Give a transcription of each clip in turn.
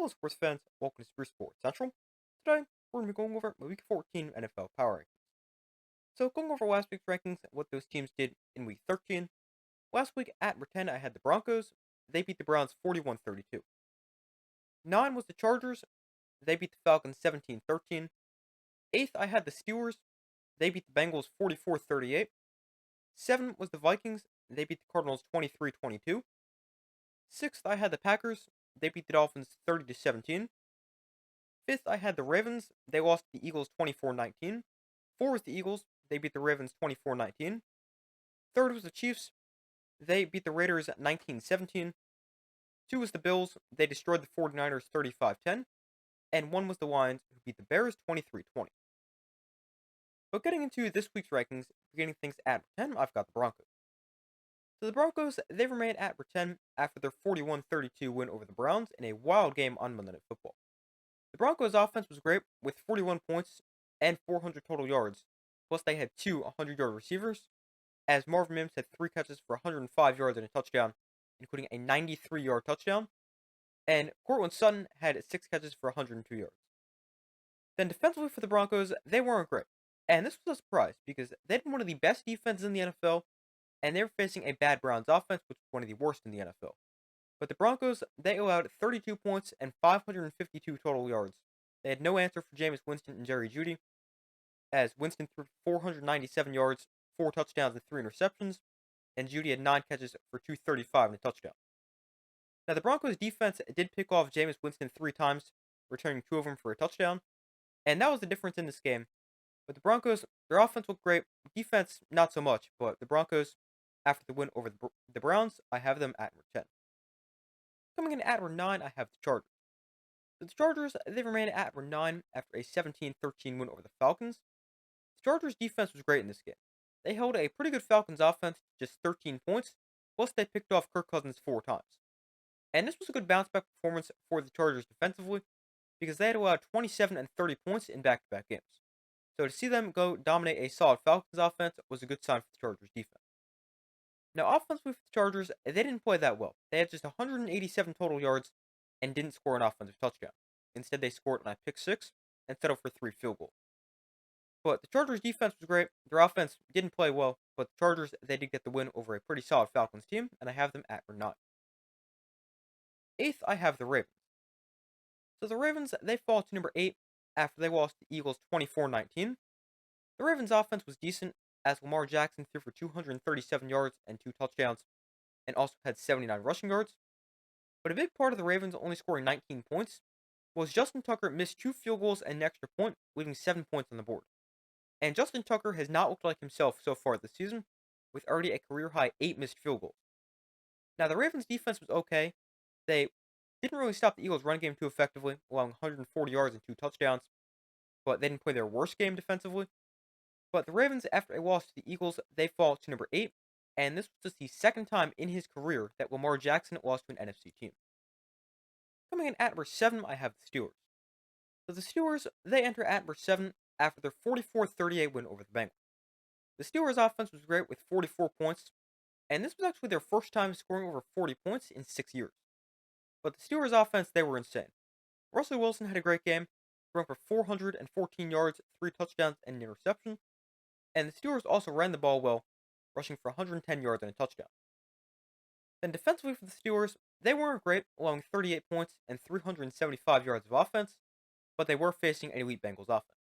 Hello, sports fans. Welcome to Spruce Sports Central. Today, we're going to be going over Week 14 NFL Power Rankings. So, going over last week's rankings and what those teams did in Week 13. Last week at number 10, I had the Broncos. They beat the Browns 41-32. 9 was the Chargers. They beat the Falcons 17-13. 8th, I had the Steelers. They beat the Bengals 44-38. 7 was the Vikings. They beat the Cardinals 23-22. 6th, I had the Packers. They beat the Dolphins 30-17. 5th, I had the Ravens. They lost to the Eagles 24-19. 4 was the Eagles. They beat the Ravens 24-19. 3rd was the Chiefs. They beat the Raiders at 19-17. 2 was the Bills. They destroyed the 49ers 35-10. And 1 was the Lions, who beat the Bears 23-20. But getting into this week's rankings, beginning things at 10, I've got the Broncos. So the Broncos, they remain at 10 after their 41-32 win over the Browns in a wild game on Monday Night Football. The Broncos' offense was great with 41 points and 400 total yards, plus they had two 100-yard receivers, as Marvin Mims had 3 catches for 105 yards and a touchdown, including a 93-yard touchdown, and Courtland Sutton had 6 catches for 102 yards. Then defensively for the Broncos, they weren't great, and this was a surprise because they had one of the best defenses in the NFL, and they were facing a bad Browns offense, which was one of the worst in the NFL. But the Broncos, they allowed 32 points and 552 total yards. They had no answer for Jameis Winston and Jerry Jeudy, as Winston threw 497 yards, 4 touchdowns, and 3 interceptions, and Jeudy had 9 catches for 235 and a touchdown. Now, the Broncos' defense did pick off Jameis Winston 3 times, returning 2 of them for a touchdown, and that was the difference in this game. But the Broncos, their offense looked great, defense not so much, but the Broncos, after the win over the Browns, I have them at number 10. Coming in at number 9, I have the Chargers. So the Chargers, they remain at number 9 after a 17-13 win over the Falcons. The Chargers' defense was great in this game. They held a pretty good Falcons offense to just 13 points, plus they picked off Kirk Cousins 4 times. And this was a good bounce back performance for the Chargers defensively, because they had allowed 27 and 30 points in back-to-back games. So to see them go dominate a solid Falcons offense was a good sign for the Chargers defense. Now, offensively for the Chargers, they didn't play that well. They had just 187 total yards and didn't score an offensive touchdown. Instead, they scored on a pick 6 and settled for 3 field goals. But the Chargers' defense was great. Their offense didn't play well, but the Chargers, they did get the win over a pretty solid Falcons team, and I have them at number 9. 8th, I have the Ravens. So the Ravens, they fall to number 8 after they lost to the Eagles 24-19. The Ravens' offense was decent, as Lamar Jackson threw for 237 yards and 2 touchdowns, and also had 79 rushing yards. But a big part of the Ravens only scoring 19 points was Justin Tucker missed 2 field goals and an extra point, leaving 7 points on the board. And Justin Tucker has not looked like himself so far this season, with already a career-high 8 missed field goals. Now, the Ravens' defense was okay. They didn't really stop the Eagles' run game too effectively, allowing 140 yards and 2 touchdowns, but they didn't play their worst game defensively. But the Ravens, after a loss to the Eagles, they fall to number 8, and this was just the second time in his career that Lamar Jackson lost to an NFC team. Coming in at number 7, I have the Steelers. So the Steelers, they enter at number 7 after their 44-38 win over the Bengals. The Steelers' offense was great with 44 points, and this was actually their first time scoring over 40 points in 6 years. But the Steelers' offense, they were insane. Russell Wilson had a great game, throwing for 414 yards, 3 touchdowns, and an interception. And the Steelers also ran the ball well, rushing for 110 yards and a touchdown. Then defensively for the Steelers, they weren't great, allowing 38 points and 375 yards of offense, but they were facing an elite Bengals offense.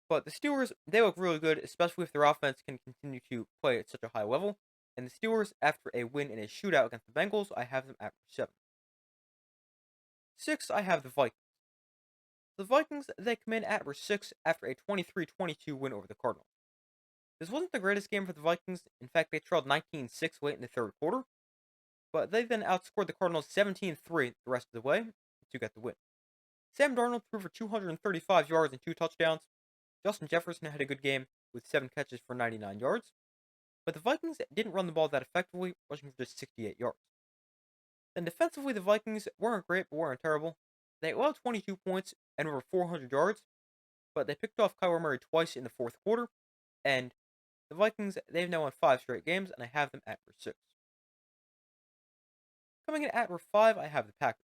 But the Steelers, they look really good, especially if their offense can continue to play at such a high level. And the Steelers, after a win in a shootout against the Bengals, I have them at 7. 6, I have the Vikings. The Vikings, they come in at number 6 after a 23-22 win over the Cardinals. This wasn't the greatest game for the Vikings. In fact, they trailed 19-6 late in the third quarter, but they then outscored the Cardinals 17-3 the rest of the way to get the win. Sam Darnold threw for 235 yards and 2 touchdowns. Justin Jefferson had a good game with 7 catches for 99 yards, but the Vikings didn't run the ball that effectively, rushing for just 68 yards. Then defensively, the Vikings weren't great, but weren't terrible. They allowed 22 points and over 400 yards, but they picked off Kyler Murray twice in the fourth quarter, and the Vikings, they've now won 5 straight games, and I have them at number 6. Coming in at number 5, I have the Packers.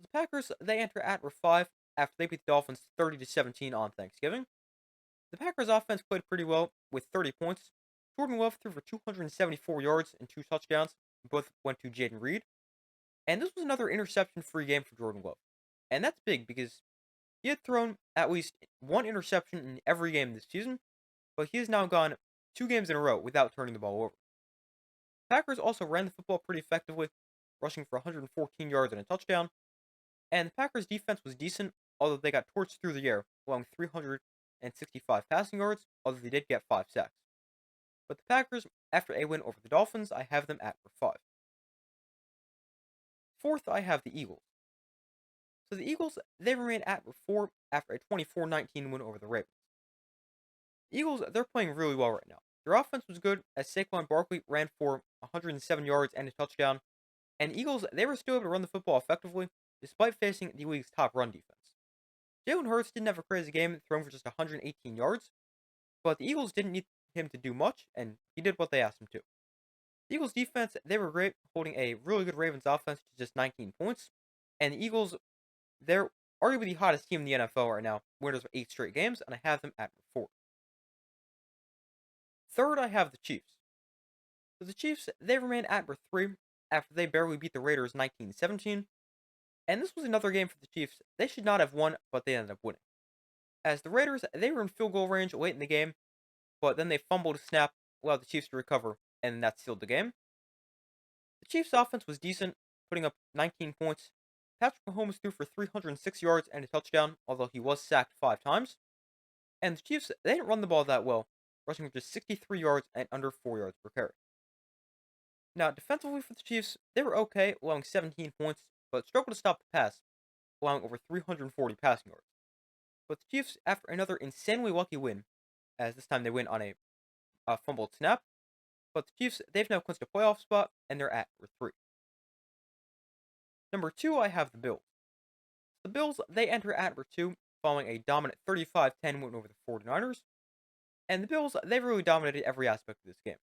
The Packers, they enter at number 5 after they beat the Dolphins 30-17 on Thanksgiving. The Packers offense played pretty well with 30 points. Jordan Love threw for 274 yards and 2 touchdowns. Both went to Jaden Reed. And this was another interception-free game for Jordan Love. And that's big because he had thrown at least one interception in every game this season, but he has now gone 2 games in a row without turning the ball over. Packers also ran the football pretty effectively, rushing for 114 yards and a touchdown. And the Packers' defense was decent, although they got torched through the air, allowing 365 passing yards, although they did get 5 sacks. But the Packers, after a win over the Dolphins, I have them at number 5. Fourth, I have the Eagles. So the Eagles, they remain at number 4 after a 24-19 win over the Ravens. The Eagles, they're playing really well right now. Their offense was good as Saquon Barkley ran for 107 yards and a touchdown, and the Eagles, they were still able to run the football effectively despite facing the league's top run defense. Jalen Hurts didn't have a crazy game, throwing for just 118 yards, but the Eagles didn't need him to do much, and he did what they asked him to. The Eagles' defense, they were great, holding a really good Ravens offense to just 19 points, and the Eagles, they're arguably the hottest team in the NFL right now, winners of 8 straight games, and I have them at number 4. Third, I have the Chiefs. So the Chiefs, they remain at number 3 after they barely beat the Raiders 19-17, and this was another game for the Chiefs. They should not have won, but they ended up winning. As the Raiders, they were in field goal range late in the game, but then they fumbled a snap, allowed the Chiefs to recover, and that sealed the game. The Chiefs' offense was decent, putting up 19 points. Patrick Mahomes threw for 306 yards and a touchdown, although he was sacked 5 times. And the Chiefs, they didn't run the ball that well, rushing for just 63 yards and under 4 yards per carry. Now, defensively for the Chiefs, they were okay, allowing 17 points, but struggled to stop the pass, allowing over 340 passing yards. But the Chiefs, after another insanely lucky win, as this time they win on a fumbled snap, but the Chiefs, they've now clinched a playoff spot, and they're at number 3. Number 2, I have the Bills. The Bills, they enter at number 2, following a dominant 35-10 win over the 49ers. And the Bills, they've really dominated every aspect of this game.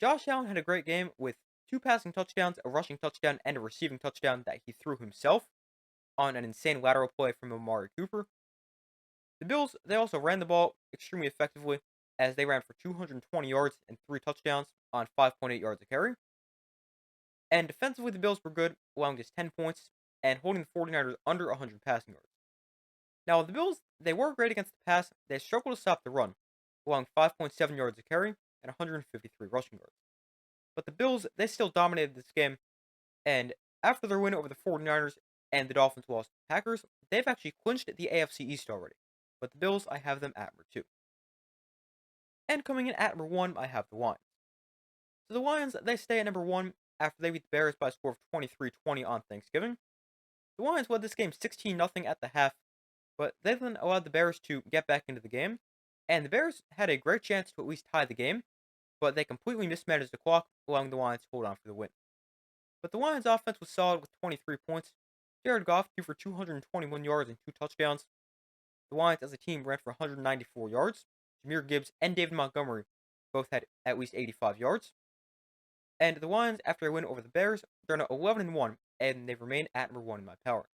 Josh Allen had a great game with 2 passing touchdowns, a rushing touchdown, and a receiving touchdown that he threw himself on an insane lateral play from Amari Cooper. The Bills, they also ran the ball extremely effectively as they ran for 220 yards and 3 touchdowns on 5.8 yards a carry. And defensively, the Bills were good, allowing just 10 points and holding the 49ers under 100 passing yards. Now, the Bills, they were great against the pass. They struggled to stop the run, allowing 5.7 yards a carry and 153 rushing yards. But the Bills, they still dominated this game, and after their win over the 49ers and the Dolphins lost to the Packers, they've actually clinched the AFC East already. But the Bills, I have them at number 2. And coming in at number 1, I have the Lions. So the Lions, they stay at number 1 after they beat the Bears by a score of 23-20 on Thanksgiving. The Lions led this game 16-0 at the half, but they then allowed the Bears to get back into the game, and the Bears had a great chance to at least tie the game, but they completely mismanaged the clock, allowing the Lions to hold on for the win. But the Lions' offense was solid with 23 points. Jared Goff threw for 221 yards and 2 touchdowns. The Lions as a team ran for 194 yards. Jahmyr Gibbs and David Montgomery both had at least 85 yards. And the Lions, after a win over the Bears, they're now 11-1, and they remain at number 1 in my power.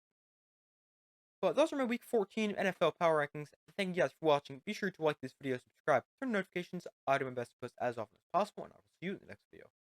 But those are my Week 14 NFL Power Rankings. Thank you guys for watching. Be sure to like this video, subscribe, turn on notifications. I do my best to post as often as possible, and I will see you in the next video.